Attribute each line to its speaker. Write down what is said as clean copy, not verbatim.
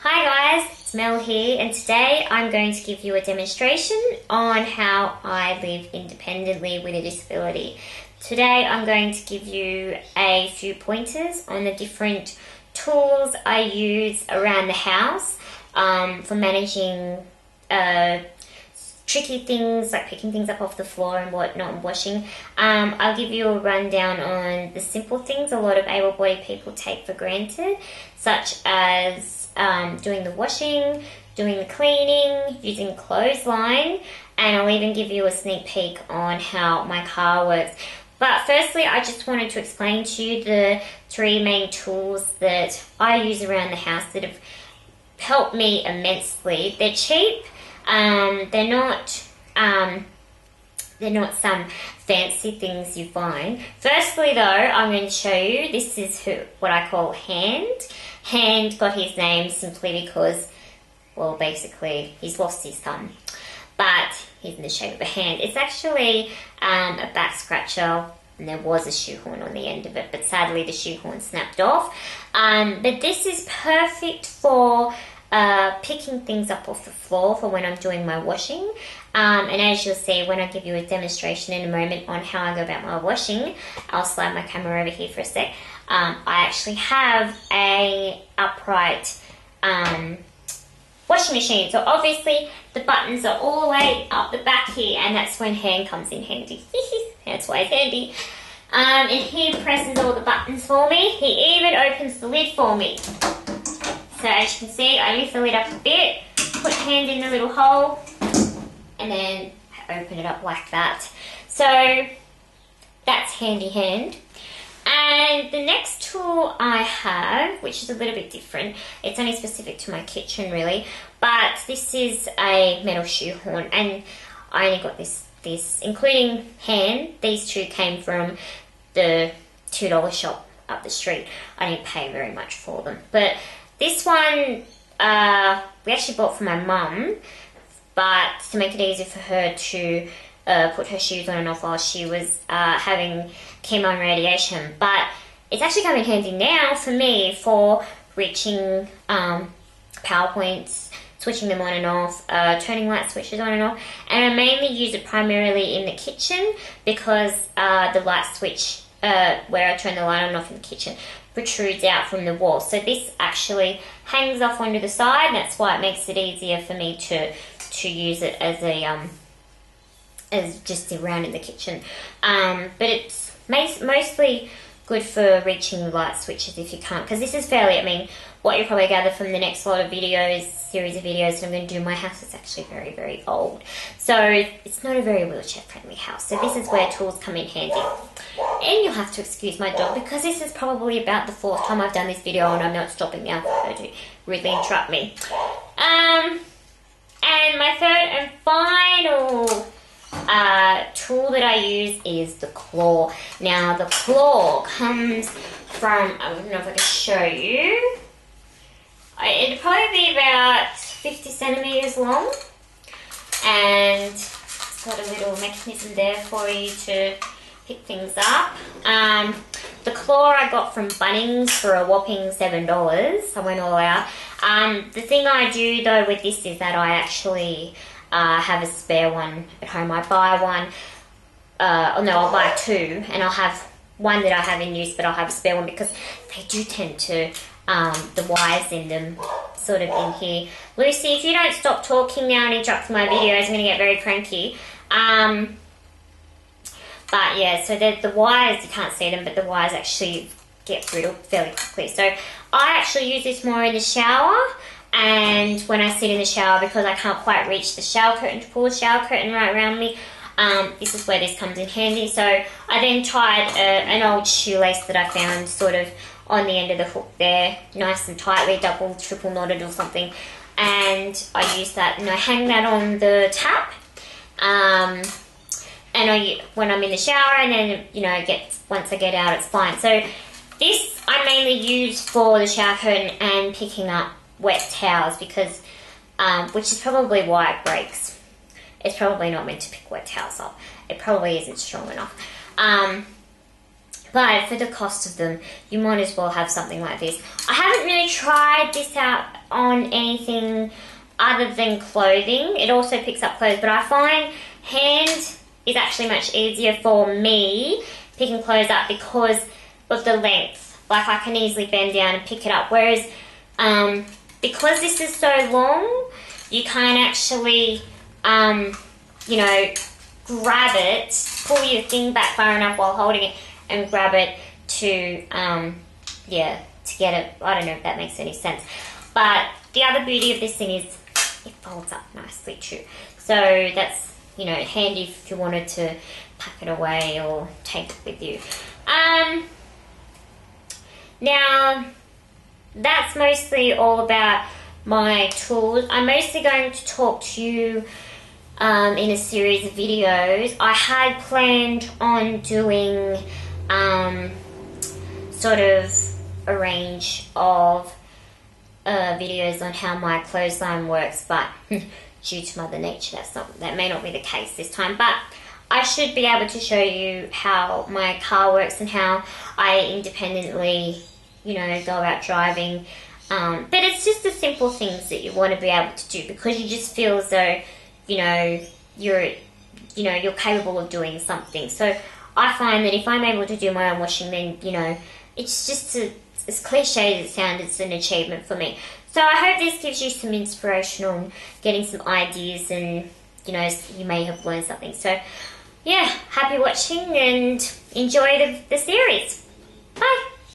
Speaker 1: Hi guys, it's Mel here, and today I'm going to give you a demonstration on how I live independently with a disability. Today I'm going to give you a few pointers on the different tools I use around the house for managing tricky things like picking things up off the floor and whatnot and washing. I'll give you a rundown on the simple things a lot of able-bodied people take for granted, such as doing the washing, doing the cleaning, using clothesline, and I'll even give you a sneak peek on how my car works. But firstly, I just wanted to explain to you the three main tools that I use around the house that have helped me immensely. They're cheap. They're not some fancy things you find. Firstly though, I'm going to show you, this is what I call Hand. Hand got his name simply because, well, basically he's lost his thumb, but he's in the shape of a hand. It's actually a back scratcher, and there was a shoehorn on the end of it, but sadly the shoehorn snapped off. But this is perfect for picking things up off the floor for when I'm doing my washing. And as you'll see when I give you a demonstration in a moment on how I go about my washing, I'll slide my camera over here for a sec. I actually have a upright washing machine, so obviously the buttons are all the way up the back here, and that's when Hand comes in handy. That's why it's handy. And he presses all the buttons for me. He even opens the lid for me. So as you can see, I lift the lid up a bit, put Hand in the little hole, and then open it up like that. So that's Handy Hand. And the next tool I have, which is a little bit different, it's only specific to my kitchen really, but this is a metal shoehorn, and I only got this including Hand. These two came from the $2 shop up the street. I didn't pay very much for them, but this one we actually bought for my mum, but to make it easy for her to put her shoes on and off while she was having chemo and radiation. But it's actually coming handy now for me for reaching PowerPoints, switching them on and off, turning light switches on and off, and I mainly use it primarily in the kitchen because the light switch where I turn the light on and off in the kitchen protrudes out from the wall. So this actually hangs off onto the side, and that's why it makes it easier for me to use it as a as just around in the kitchen. But it's mostly good for reaching the light switches if you can't, because this is fairly, I mean, what you probably gather from the next lot of videos, series of videos that I'm going to do in my house, is actually very, very old. So it's not a very wheelchair friendly house. So this is where tools come in handy. And you'll have to excuse my dog because this is probably about the 4th time I've done this video and I'm not stopping now for her to really interrupt me. And my third and final tool that I use is the claw. Now the claw comes from, I don't know if I can show you, it'd probably be about 50 centimeters long, and it's got a little mechanism there for you to pick things up. The claw I got from Bunnings for a whopping $7. I went all out. The thing I do though with this is that I actually have a spare one at home. I buy one, I'll buy two, and I'll have one that I have in use, but I'll have a spare one because they do tend to, the wires in them sort of in here. Lucy, if you don't stop talking now and interrupting my videos, I'm going to get very cranky. But yeah, so the wires, you can't see them, but the wires actually get brittle fairly quickly. So I actually use this more in the shower, and when I sit in the shower, because I can't quite reach the shower curtain to pull the shower curtain right around me, this is where this comes in handy. So I then tied an old shoelace that I found sort of on the end of the hook there, nice and tightly, double, triple knotted or something, and I use that and I hang that on the tap. And when I'm in the shower, and then, you know, once I get out, it's fine. So this I mainly use for the shower curtain and picking up wet towels, because, which is probably why it breaks. It's probably not meant to pick wet towels up. It probably isn't strong enough. But for the cost of them, you might as well have something like this. I haven't really tried this out on anything other than clothing. It also picks up clothes, but I find hand is actually much easier for me picking clothes up because of the length. Like I can easily bend down and pick it up. Whereas because this is so long, you can't actually, you know, grab it, pull your thing back far enough while holding it and grab it to, yeah, to get it. I don't know if that makes any sense. But the other beauty of this thing is it folds up nicely too. So that's, you know, handy if you wanted to pack it away or take it with you. Now, that's mostly all about my tools. I'm mostly going to talk to you in a series of videos. I had planned on doing sort of a range of videos on how my clothesline works, but due to Mother Nature, that may not be the case this time. But I should be able to show you how my car works and how I independently, you know, go about driving. But it's just the simple things that you want to be able to do because you just feel as though, you know, you're capable of doing something. So I find that if I'm able to do my own washing, then, you know, it's just as cliche as it sounds, it's an achievement for me. So I hope this gives you some inspiration on getting some ideas and, you know, you may have learned something. So, yeah, happy watching and enjoy the series. Bye.